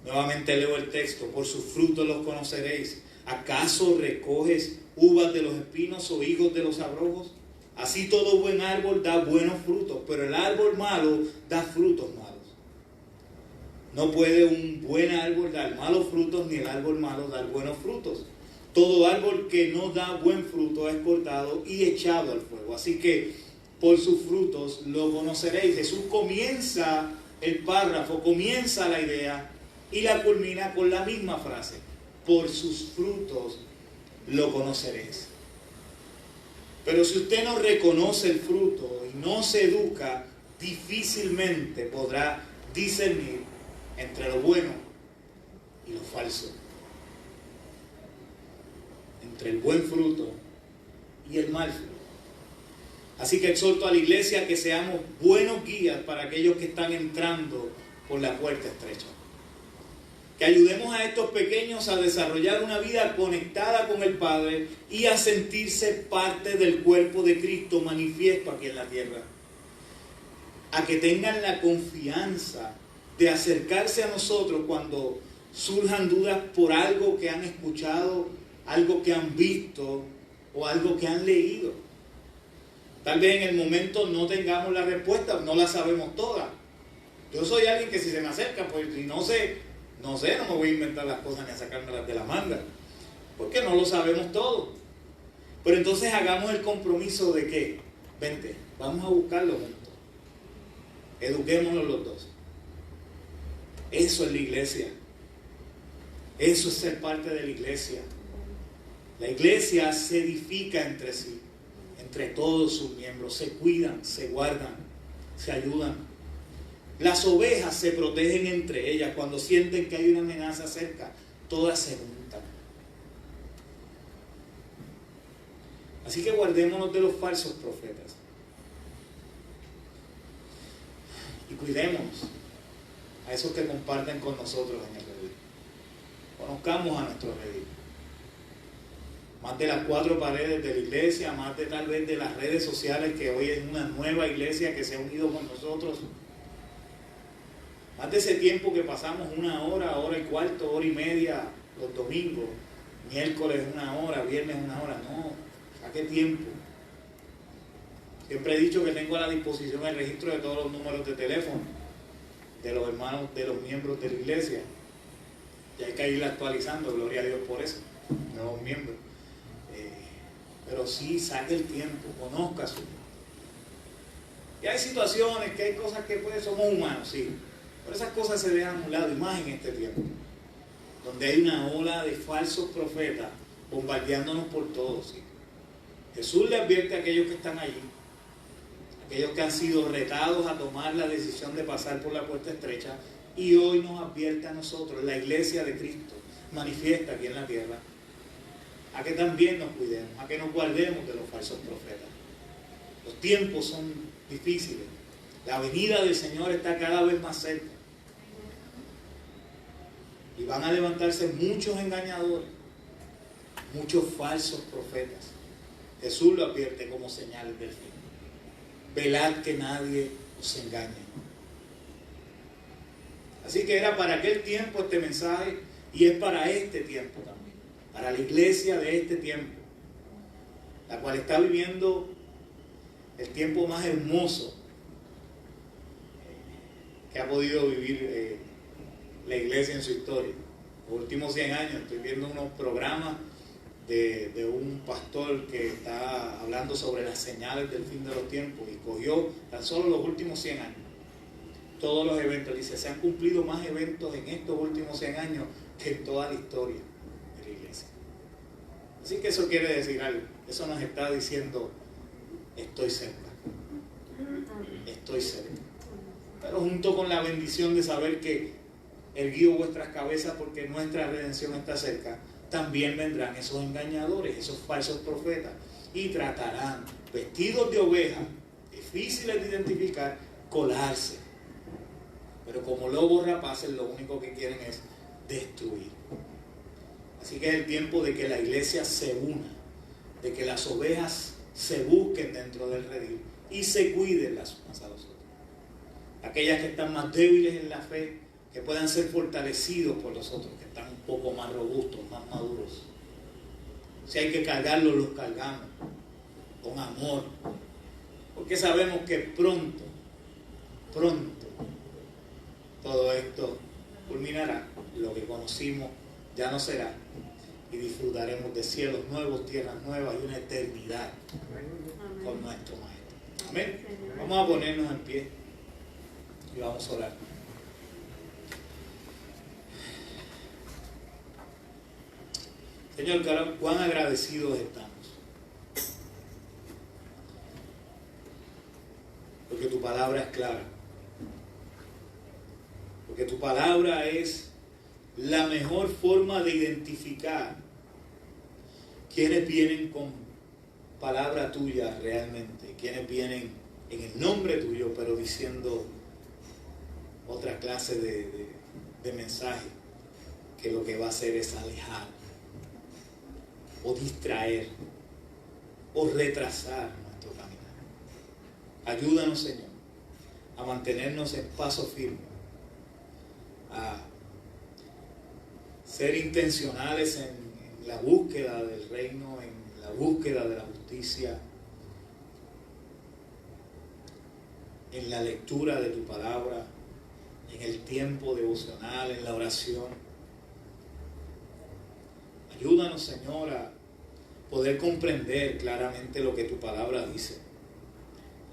Nuevamente leo el texto: por sus frutos los conoceréis. ¿Acaso recoges uvas de los espinos o higos de los abrojos? Así todo buen árbol da buenos frutos, pero el árbol malo da frutos malos. No puede un buen árbol dar malos frutos, ni el árbol malo dar buenos frutos. Todo árbol que no da buen fruto es cortado y echado al fuego. Así que por sus frutos lo conoceréis. Jesús comienza el párrafo, comienza la idea y la culmina con la misma frase: por sus frutos lo conoceréis. Pero si usted no reconoce el fruto y no se educa, difícilmente podrá discernir entre lo bueno y lo falso, entre el buen fruto y el mal fruto. Así que exhorto a la iglesia que seamos buenos guías para aquellos que están entrando por la puerta estrecha. Que ayudemos a estos pequeños a desarrollar una vida conectada con el Padre y a sentirse parte del cuerpo de Cristo manifiesto aquí en la tierra. A que tengan la confianza de acercarse a nosotros cuando surjan dudas por algo que han escuchado, algo que han visto o algo que han leído. Tal vez en el momento no tengamos la respuesta, no la sabemos todas. Yo soy alguien que si se me acerca, pues si no sé, no me voy a inventar las cosas ni a sacármelas de la manga, porque no lo sabemos todo. Pero entonces hagamos el compromiso de que, vente, vamos a buscarlo juntos. Eduquémonos los dos. Eso es la iglesia. Eso es ser parte de la iglesia. La iglesia se edifica entre sí, entre todos sus miembros. Se cuidan, se guardan, se ayudan. Las ovejas se protegen entre ellas. Cuando sienten que hay una amenaza cerca, todas se juntan. Así que guardémonos de los falsos profetas. Y cuidemos a esos que comparten con nosotros en el redil. Conozcamos a nuestro redil. Más de las 4 paredes de la iglesia, más de tal vez de las redes sociales, que hoy es una nueva iglesia que se ha unido con nosotros. Más de ese tiempo que pasamos 1 hora, hora y cuarto, hora y media los domingos, miércoles 1 hora, viernes 1 hora. No, saque tiempo. Siempre he dicho que tengo a la disposición el registro de todos los números de teléfono de los hermanos, de los miembros de la iglesia. Y hay que ir actualizando, gloria a Dios por eso, nuevos miembros. Pero sí, saque el tiempo, conozca su tiempo. Y hay situaciones, que hay cosas que pues, somos humanos, sí. Pero esas cosas se dejan a un lado, y más en este tiempo, donde hay una ola de falsos profetas bombardeándonos por todos. ¿Sí? Jesús le advierte a aquellos que están allí, aquellos que han sido retados a tomar la decisión de pasar por la puerta estrecha, y hoy nos advierte a nosotros, la iglesia de Cristo, manifiesta aquí en la tierra, a que también nos cuidemos, a que nos guardemos de los falsos profetas. Los tiempos son difíciles, la venida del Señor está cada vez más cerca, y van a levantarse muchos engañadores, muchos falsos profetas. Jesús lo advierte como señales del fin. Velad que nadie os engañe. Así que era para aquel tiempo este mensaje, y es para este tiempo también, para la iglesia de este tiempo, la cual está viviendo el tiempo más hermoso que ha podido vivir la iglesia en su historia. Los últimos 100 años estoy viendo unos programas de un pastor que está hablando sobre las señales del fin de los tiempos, y cogió tan solo los últimos 100 años, todos los eventos. Dice, se han cumplido más eventos en estos últimos 100 años que en toda la historia de la iglesia. Así que eso quiere decir algo. Eso nos está diciendo, estoy cerca. Estoy cerca. Pero junto con la bendición de saber que erguido vuestras cabezas porque nuestra redención está cerca, también vendrán esos engañadores, esos falsos profetas, y tratarán, vestidos de oveja, difíciles de identificar, colarse. Pero como lobos rapaces, lo único que quieren es destruir. Así que es el tiempo de que la iglesia se una, de que las ovejas se busquen dentro del redil y se cuiden las unas a las otras. Aquellas que están más débiles en la fe, que puedan ser fortalecidos por los otros, que están un poco más robustos, más maduros. Si hay que cargarlos, los cargamos con amor, porque sabemos que pronto todo esto culminará. Lo que conocimos ya no será, y disfrutaremos de cielos nuevos, tierras nuevas y una eternidad con nuestro Maestro. Amén. Vamos a ponernos en pie y vamos a orar. Señor, cuán agradecidos estamos, porque tu palabra es clara, porque tu palabra es la mejor forma de identificar quienes vienen con palabra tuya realmente, quienes vienen en el nombre tuyo, pero diciendo otra clase de mensaje, que lo que va a hacer es alejar, o distraer, o retrasar nuestro caminar. Ayúdanos, Señor, a mantenernos en paso firme, a ser intencionales en la búsqueda del reino, en la búsqueda de la justicia, en la lectura de tu palabra, en el tiempo devocional, en la oración. Ayúdanos, Señor, a poder comprender claramente lo que tu palabra dice.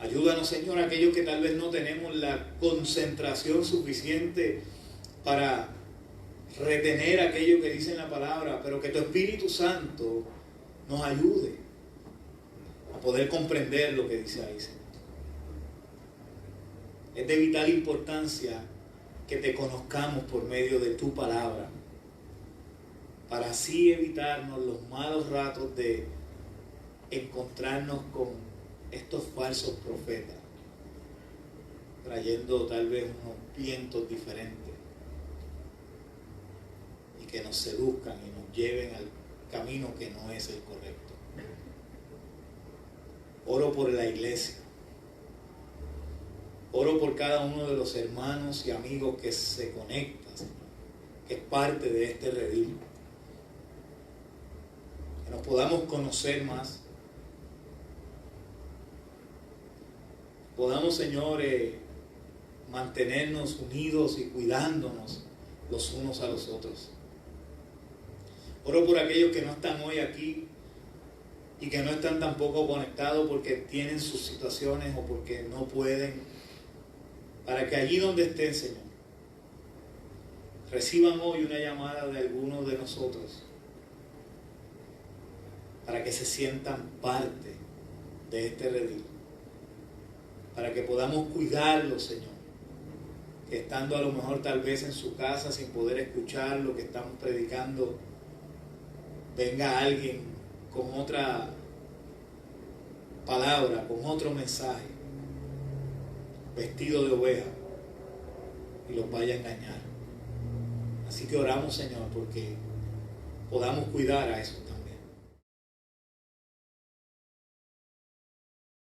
Ayúdanos, Señor, a aquellos que tal vez no tenemos la concentración suficiente para retener aquello que dice en la palabra, pero que tu Espíritu Santo nos ayude a poder comprender lo que dice ahí, Señor. Es de vital importancia que te conozcamos por medio de tu palabra, para así evitarnos los malos ratos de encontrarnos con estos falsos profetas, trayendo tal vez unos vientos diferentes y que nos seduzcan y nos lleven al camino que no es el correcto. Oro por la iglesia, oro por cada uno de los hermanos y amigos que se conectan, Señor, que es parte de este redil. Que nos podamos conocer más. Podamos, Señor, mantenernos unidos y cuidándonos los unos a los otros. Oro por aquellos que no están hoy aquí y que no están tampoco conectados porque tienen sus situaciones o porque no pueden, para que allí donde estén, Señor, reciban hoy una llamada de alguno de nosotros, para que se sientan parte de este redil, para que podamos cuidarlos, Señor, que estando a lo mejor tal vez en su casa sin poder escuchar lo que estamos predicando, venga alguien con otra palabra, con otro mensaje, vestido de oveja, y los vaya a engañar. Así que oramos, Señor, porque podamos cuidar a esos también.